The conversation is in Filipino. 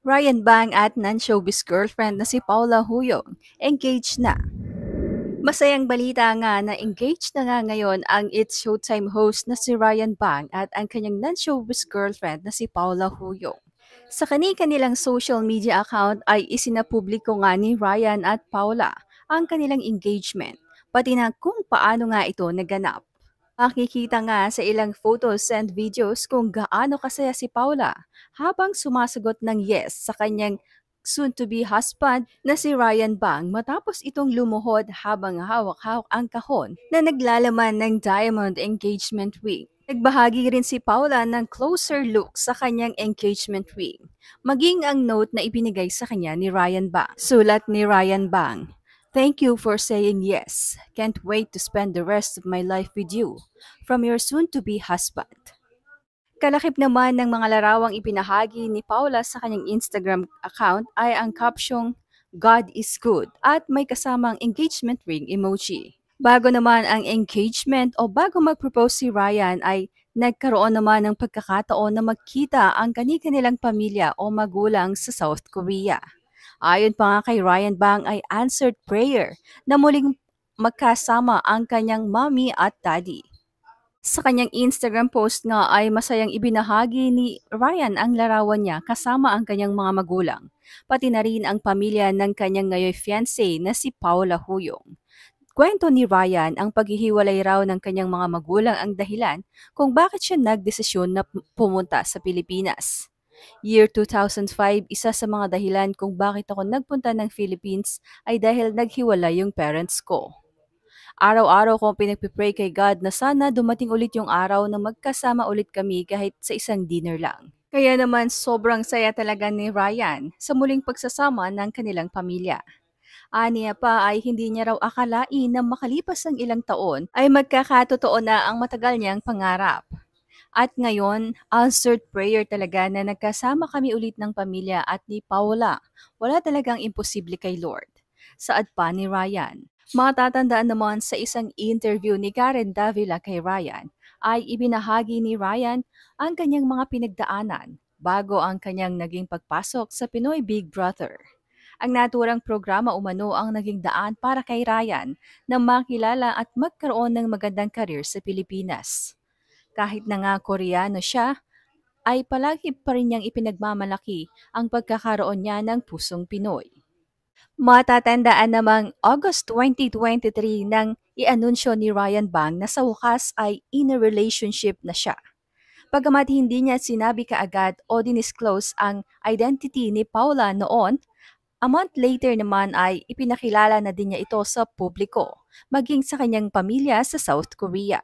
Ryan Bang at non-showbiz girlfriend na si Paula Huyong, engaged na. Masayang balita nga na engaged na nga ngayon ang It's Showtime host na si Ryan Bang at ang kanyang non-showbiz girlfriend na si Paula Huyong. Sa kanilang social media account ay isinapubliko nga ni Ryan at Paula ang kanilang engagement, pati na kung paano nga ito naganap. Makikita nga sa ilang photos and videos kung gaano kasaya si Paula habang sumasagot ng yes sa kanyang soon-to-be husband na si Ryan Bang matapos itong lumuhod habang hawak-hawak ang kahon na naglalaman ng diamond engagement ring. Nagbahagi rin si Paula ng closer look sa kanyang engagement ring, maging ang note na ibinigay sa kanya ni Ryan Bang. Sulat ni Ryan Bang, "Thank you for saying yes. Can't wait to spend the rest of my life with you. From your soon-to-be husband." Kalakip naman ng mga larawang ipinahagi ni Paula sa kanyang Instagram account ay ang caption, "God is good" at may kasamang engagement ring emoji. Bago naman ang engagement o bago mag-propose si Ryan ay nagkaroon naman ng pagkakataon na magkita ang kanilang pamilya o magulang sa South Korea. Ayon pa nga kay Ryan Bang ay answered prayer na muling magkasama ang kanyang mommy at daddy. Sa kanyang Instagram post nga ay masayang ibinahagi ni Ryan ang larawan niya kasama ang kanyang mga magulang, pati na rin ang pamilya ng kanyang ngayon fiancé na si Paula Huyong. Kwento ni Ryan ang paghihiwalay raw ng kanyang mga magulang ang dahilan kung bakit siya nagdesisyon na pumunta sa Pilipinas. Year 2005, isa sa mga dahilan kung bakit ako nagpunta ng Philippines ay dahil naghiwalay yung parents ko. Araw-araw kong pinagpipray kay God na sana dumating ulit yung araw na magkasama ulit kami kahit sa isang dinner lang. Kaya naman sobrang saya talaga ni Ryan sa muling pagsasama ng kanilang pamilya. Aniya pa ay hindi niya raw akalain na makalipas ang ilang taon ay magkakatotoo na ang matagal niyang pangarap. At ngayon, answered prayer talaga na nagkasama kami ulit ng pamilya at ni Paula. Wala talagang imposible kay Lord. Saad pa ni Ryan. Matatandaan naman sa isang interview ni Karen Davila kay Ryan, ay ibinahagi ni Ryan ang kanyang mga pinagdaanan bago ang kanyang naging pagpasok sa Pinoy Big Brother. Ang naturang programa umano ang naging daan para kay Ryan na makilala at magkaroon ng magandang karir sa Pilipinas. Kahit na nga Koreano siya, ay palagi pa rin niyang ipinagmamalaki ang pagkakaroon niya ng pusong Pinoy. Matatandaan namang August 2023 nang i-anunsyo ni Ryan Bang na sa wakas ay in a relationship na siya. Pagamat hindi niya sinabi kaagad o dinisclose ang identity ni Paula noon, a month later naman ay ipinakilala na din niya ito sa publiko, maging sa kanyang pamilya sa South Korea.